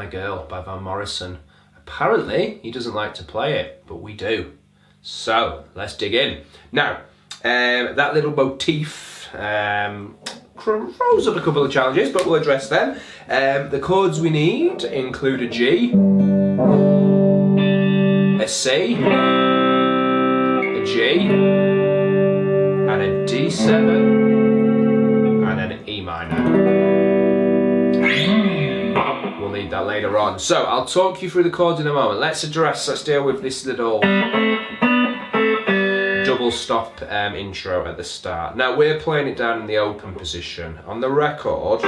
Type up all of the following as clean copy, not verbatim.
My Girl by Morrison. Apparently, he doesn't like to play it, but we do. So, let's dig in. Now, that little motif throws up a couple of challenges, but we'll address them. The chords we need include a G, a C, a G, and a D7, and an E minor. We'll need that later on. So I'll talk you through the chords in a moment. Let's deal with this little double stop intro at the start. Now we're playing it down in the open position. On the record,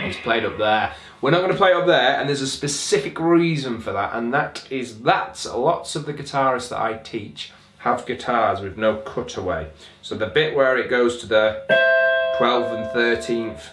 it's played up there. We're not going to play up there, and there's a specific reason for that, and that is that lots of the guitarists that I teach have guitars with no cutaway. So the bit where it goes to the 12th and 13th,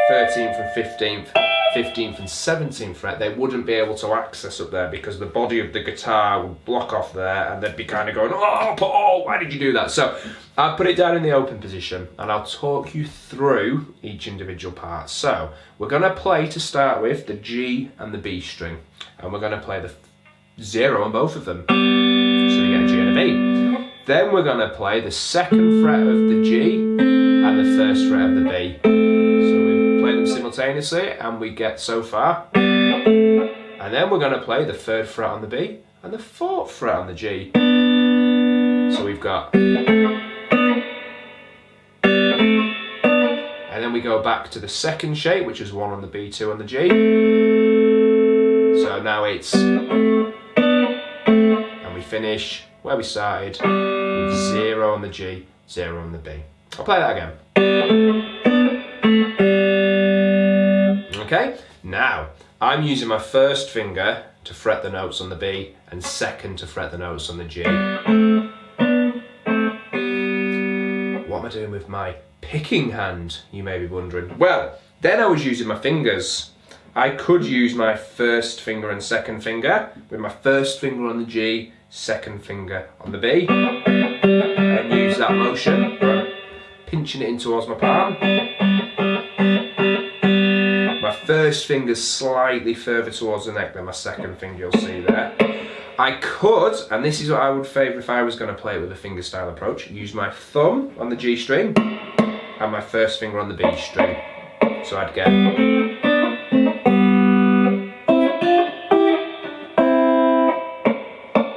13th and 15th, 15th and 17th fret, they wouldn't be able to access up there because the body of the guitar would block off there, and they'd be kind of going, "Oh, Paul, why did you do that?" So I'll put it down in the open position, and I'll talk you through each individual part. So we're going to play, to start with, the G and the B string, and we're going to play the 0 on both of them. So you get a G and a B. Then we're going to play the 2nd fret of the G and the 1st fret of the B. So we play them simultaneously, and we get so far. And then we're going to play the 3rd fret on the B and the 4th fret on the G. So we've got... And then we go back to the 2nd shape, which is 1 on the B, 2 on the G. So now it's... And we finish where we started with 0 on the G, 0 on the B. I'll play that again. Okay, now I'm using my 1st finger to fret the notes on the B and 2nd to fret the notes on the G. What am I doing with my picking hand, you may be wondering? Well, then I was using my fingers. I could use my 1st finger and 2nd finger, with my 1st finger on the G, 2nd finger on the B, and use that motion, pinching it in towards my palm. My 1st finger's slightly further towards the neck than my 2nd finger, you'll see there. I could, and this is what I would favour if I was going to play it with a fingerstyle approach, use my thumb on the G string and my 1st finger on the B string. So I'd get...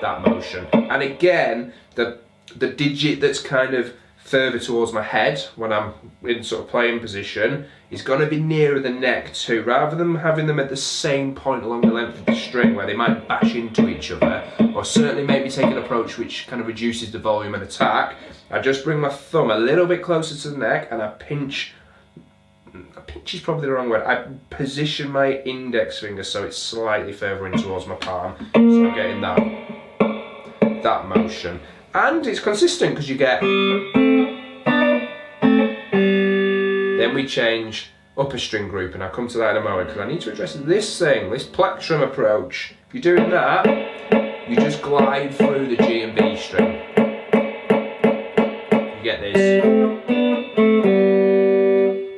that motion. And again, the digit that's kind of further towards my head when I'm in sort of playing position is going to be nearer the neck too, rather than having them at the same point along the length of the string where they might bash into each other, or certainly maybe take an approach which kind of reduces the volume and attack. I just bring my thumb a little bit closer to the neck and I pinch. Pinch is probably the wrong word. I position my index finger so it's slightly further in towards my palm, so I'm getting that motion. And it's consistent because you get... Then we change upper string group, and I'll come to that in a moment because I need to address this thing, this plectrum approach. If you're doing that, you just glide through the G and B string. You get this.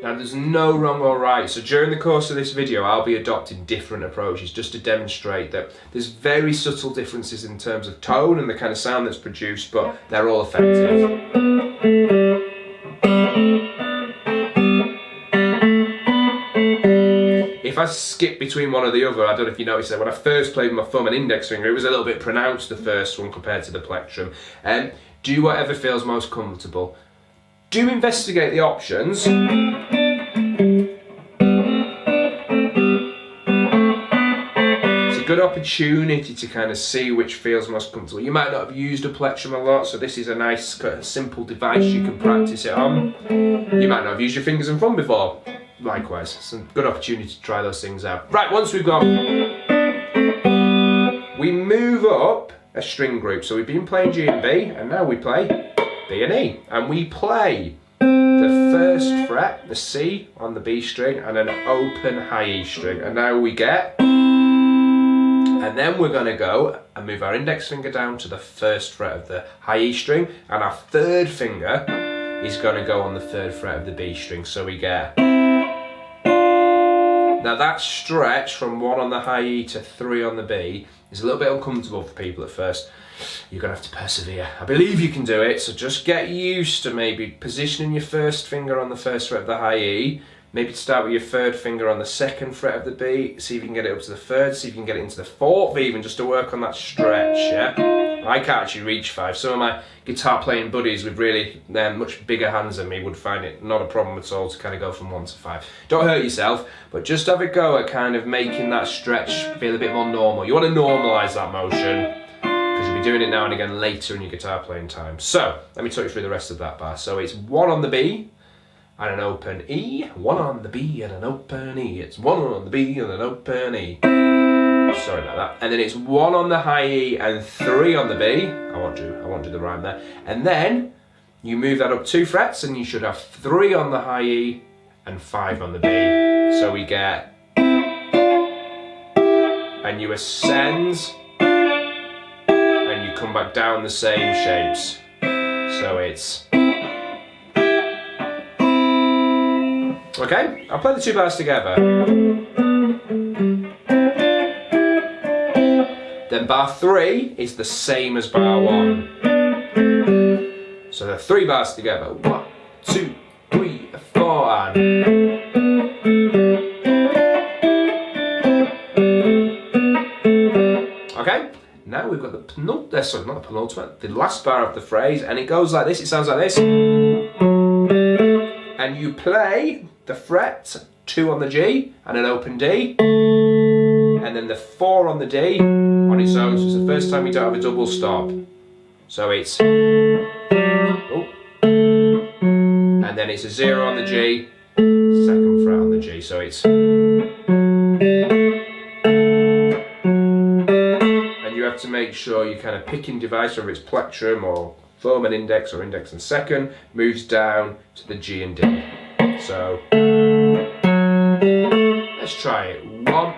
Now there's no wrong or right, so during the course of this video I'll be adopting different approaches just to demonstrate that there's very subtle differences in terms of tone and the kind of sound that's produced, but they're all effective. If I skip between one or the other, I don't know if you noticed that when I first played with my thumb and index finger, it was a little bit pronounced, the first one compared to the plectrum. Do whatever feels most comfortable. Do investigate the options. It's a good opportunity to kind of see which feels most comfortable. You might not have used a plectrum a lot, so this is a nice, simple device you can practice it on. You might not have used your fingers and thumb before. Likewise, it's a good opportunity to try those things out. Right, once we've got... We move up a string group. So we've been playing G and B, and now we play B and E. And we play the 1st fret, the C on the B string, and an open high E string. And now we get a And then we're going to go and move our index finger down to the first fret of the high E string, and our third finger is going to go on the third fret of the B string, so we get... Now that stretch from 1 on the high E to 3 on the B is a little bit uncomfortable for people at first. You're going to have to persevere. I believe you can do it, so just get used to maybe positioning your first finger on the first fret of the high E. Maybe start with your third finger on the second fret of the B, see if you can get it up to the third, see if you can get it into the fourth even, just to work on that stretch, yeah? I can't actually reach 5. Some of my guitar playing buddies with really much bigger hands than me would find it not a problem at all to kind of go from 1 to 5. Don't hurt yourself, but just have a go at kind of making that stretch feel a bit more normal. You want to normalise that motion, because you'll be doing it now and again later in your guitar playing time. So, let me talk you through the rest of that bar. So it's 1 on the B, and an open E, 1 on the B and an open E. It's 1 on the B and an open E. Sorry about that. And then it's 1 on the high E and 3 on the B. I won't do the rhyme there. And then you move that up 2 frets and you should have 3 on the high E and 5 on the B. So we get... And you ascend and you come back down the same shapes. So it's... Okay, I'll play the 2 bars together. Then bar 3 is the same as bar 1. So the 3 bars together. 1, 2, 3, 4, and... Okay, now we've got the the last bar of the phrase, and it goes like this, it sounds like this. And you play the fret 2 on the G and an open D, and then the 4 on the D on its own, so it's the first time you don't have a double stop. So it's... Oh, and then it's a 0 on the G, 2nd fret on the G, so it's... And you have to make sure your kind of picking device, whether it's plectrum or thumb and index or index and second, moves down to the G and D. So, let's try it. 1,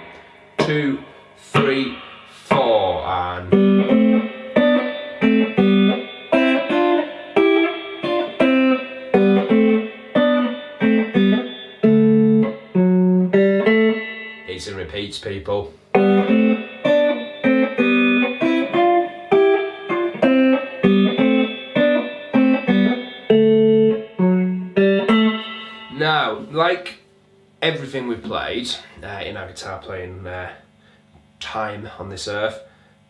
2, 3, 4, and... It's and repeats, people. Now, like everything we've played in our guitar playing time on this earth,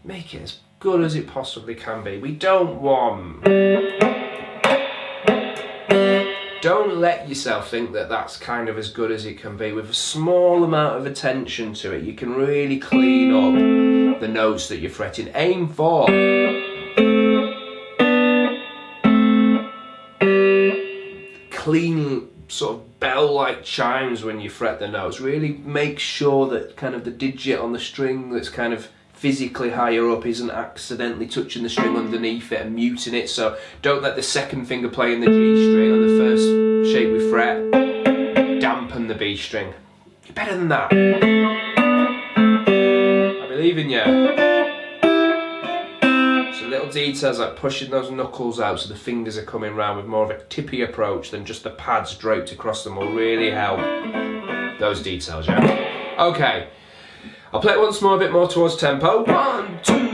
make it as good as it possibly can be. We don't want... Don't let yourself think that that's kind of as good as it can be. With a small amount of attention to it, you can really clean up the notes that you're fretting. Aim for clean sort of bell-like chimes when you fret the notes. Really make sure that kind of the digit on the string that's kind of physically higher up isn't accidentally touching the string underneath it and muting it. So don't let the second finger playing the G string on the first shape we fret dampen the B string. You're better than that. I believe in you. So little details like pushing those knuckles out so the fingers are coming round with more of a tippy approach than just the pads draped across them will really help. Those details, yeah? Okay. I'll play it once more, a bit more towards tempo. 1, 2.